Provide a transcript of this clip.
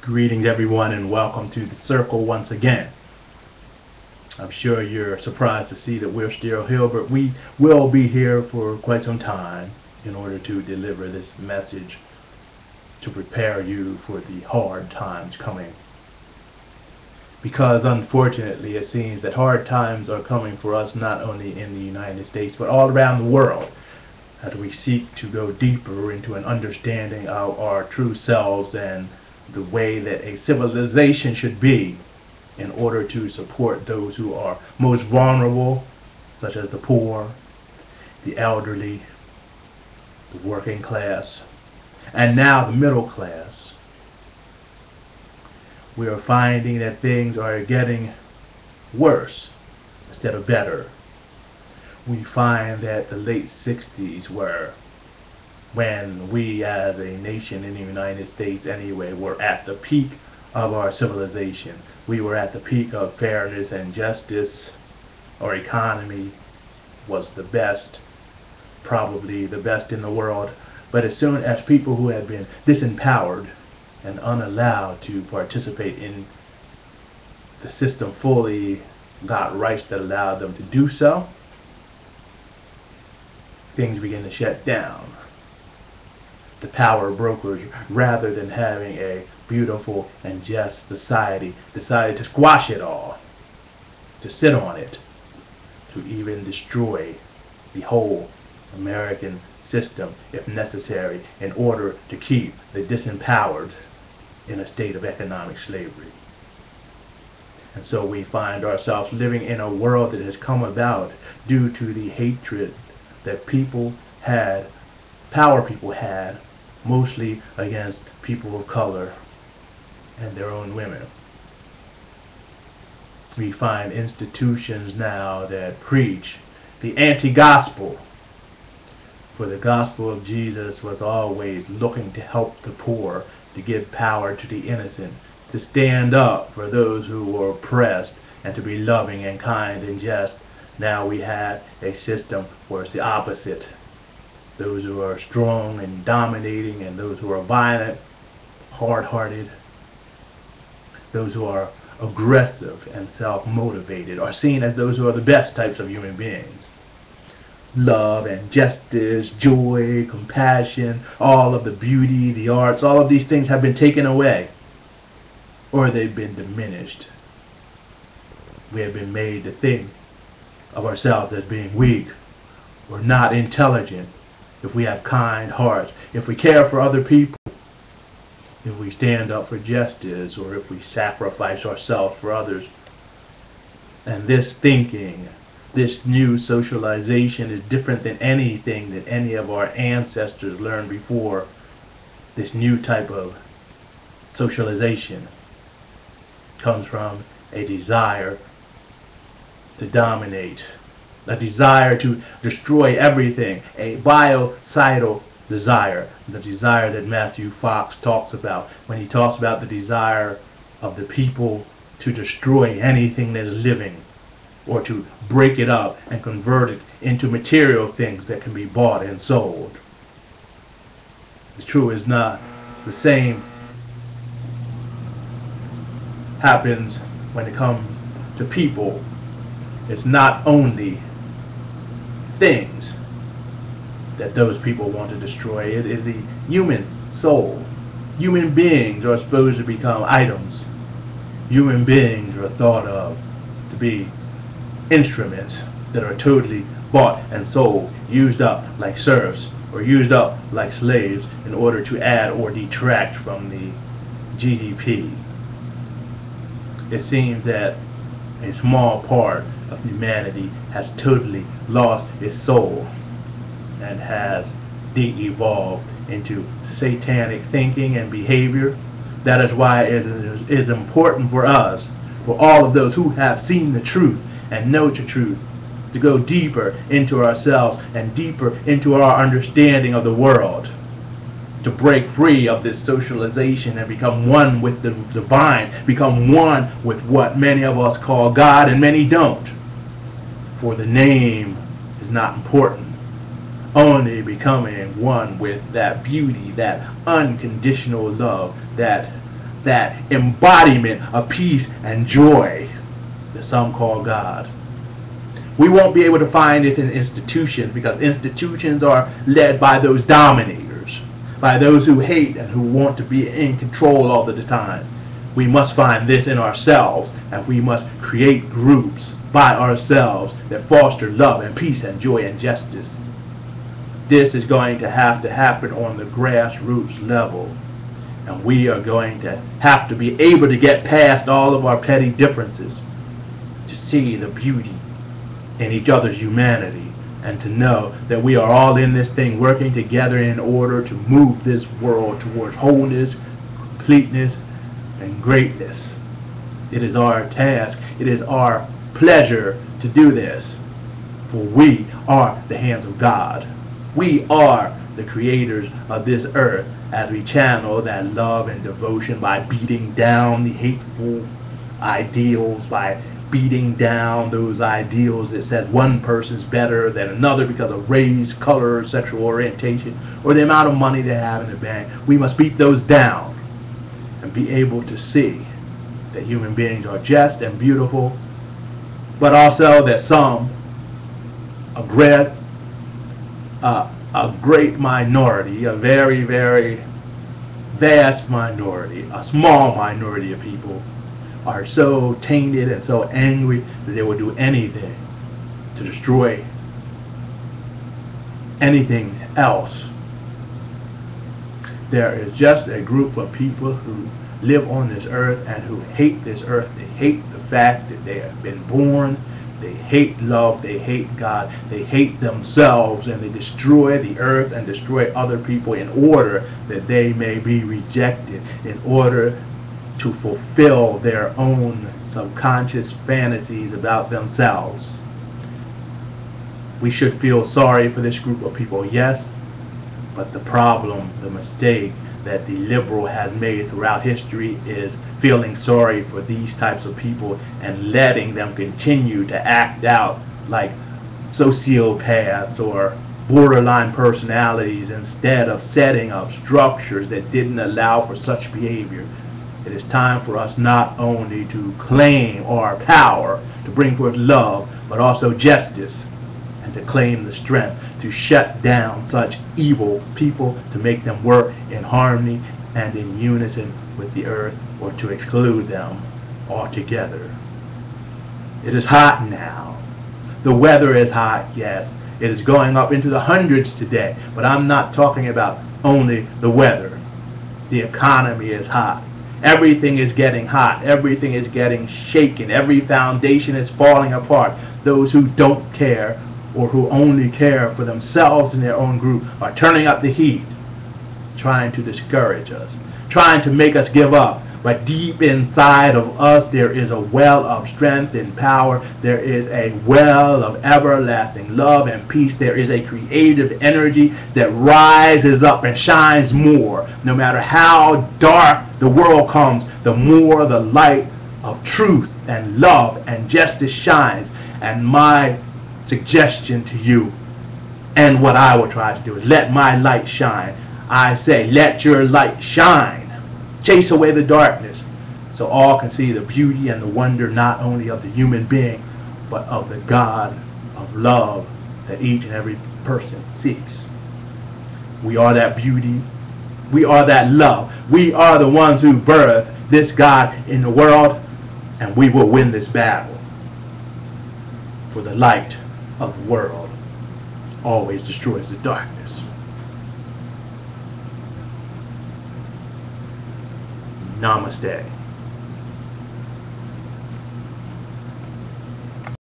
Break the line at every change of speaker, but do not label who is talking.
Greetings everyone and welcome to the circle once again. I'm sure you're surprised to see that we're still here, but we will be here for quite some time in order to deliver this message to prepare you for the hard times coming. Because unfortunately it seems that hard times are coming for us not only in the United States but all around the world, as we seek to go deeper into an understanding of our true selves and the way that a civilization should be in order to support those who are most vulnerable, such as the poor, the elderly, the working class, and now the middle class. We are finding that things are getting worse instead of better. We find that the late 60s were when we as a nation in the United States anyway were at the peak of our civilization. We were at the peak of fairness and justice. Our economy was the best, probably the best in the world. But as soon as people who had been disempowered and unallowed to participate in the system fully got rights that allowed them to do so, things began to shut down. The power brokers, rather than having a beautiful and just society, decided to squash it all, to sit on it, to even destroy the whole American system if necessary in order to keep the disempowered in a state of economic slavery. And so we find ourselves living in a world that has come about due to the hatred that power people had, mostly against people of color and their own women. We find institutions now that preach the anti-gospel, for the gospel of Jesus was always looking to help the poor, to give power to the innocent, to stand up for those who were oppressed, and to be loving and kind and just. Now we have a system where it's the opposite. Those who are strong and dominating, and those who are violent, hard-hearted, those who are aggressive and self-motivated are seen as those who are the best types of human beings. Love and justice, joy, compassion, all of the beauty, the arts, all of these things have been taken away, or they've been diminished. We have been made to think of ourselves as being weak or not intelligent. If we have kind hearts, if we care for other people, if we stand up for justice, or if we sacrifice ourselves for others. And this thinking, this new socialization is different than anything that any of our ancestors learned before. This new type of socialization comes from a desire to dominate, a desire to destroy everything, a biocidal desire, the desire that Matthew Fox talks about when he talks about the desire of the people to destroy anything that is living, or to break it up and convert it into material things that can be bought and sold. The truth is not the same happens when it comes to people. It's not only things that those people want to destroy. It is the human soul. Human beings are supposed to become items. Human beings are thought of to be instruments that are totally bought and sold, used up like serfs or used up like slaves in order to add or detract from the GDP. It seems that a small part of humanity has totally lost its soul and has de-evolved into satanic thinking and behavior. That is why it is important for us, for all of those who have seen the truth and know the truth, to go deeper into ourselves and deeper into our understanding of the world, to break free of this socialization and become one with the divine, become one with what many of us call God and many don't. For the name is not important. Only becoming one with that beauty, that unconditional love, that that embodiment of peace and joy that some call God. We won't be able to find it in institutions, because institutions are led by those dominators, by those who hate and who want to be in control all of the time. We must find this in ourselves, and we must create groups by ourselves that foster love and peace and joy and justice. This is going to happen on the grassroots level, and we are going to have to be able to get past all of our petty differences to see the beauty in each other's humanity, and to know that we are all in this thing working together in order to move this world towards wholeness, completeness, and greatness. It is our task, it is our pleasure to do this, for we are the hands of God. We are the creators of this earth, as we channel that love and devotion by beating down the hateful ideals, by beating down those ideals that says one person's better than another because of race, color, sexual orientation, or the amount of money they have in the bank. We must beat those down and be able to see that human beings are just and beautiful, but also that some, a great minority, a very, very vast minority, a small minority of people, are so tainted and so angry that they will do anything to destroy anything else. There is just a group of people who live on this earth and who hate this earth. They hate the fact that they have been born. They hate love. They hate God. They hate themselves, and they destroy the earth and destroy other people in order that they may be rejected, in order to fulfill their own subconscious fantasies about themselves. We should feel sorry for this group of people, yes, but the problem, the mistake that the liberal has made throughout history is feeling sorry for these types of people and letting them continue to act out like sociopaths or borderline personalities instead of setting up structures that didn't allow for such behavior. It is time for us not only to claim our power to bring forth love, but also justice, and to claim the strength to shut down such evil people, to make them work in harmony and in unison with the earth, or to exclude them altogether. It is hot now. The weather is hot, yes. It is going up into the hundreds today, but I'm not talking about only the weather. The economy is hot. Everything is getting hot. Everything is getting shaken. Every foundation is falling apart. Those who don't care, or who only care for themselves and their own group, are turning up the heat, trying to discourage us, trying to make us give up. But deep inside of us, there is a well of strength and power. There is a well of everlasting love and peace. There is a creative energy that rises up and shines more. No matter how dark the world comes, the more the light of truth and love and justice shines. And my suggestion to you, and what I will try to do, is let my light shine. I say, let your light shine. Chase away the darkness, so all can see the beauty and the wonder not only of the human being, but of the God of love that each and every person seeks. We are that beauty. We are that love. We are the ones who birth this God in the world, and we will win this battle. For the light of the world always destroys the darkness. Namaste.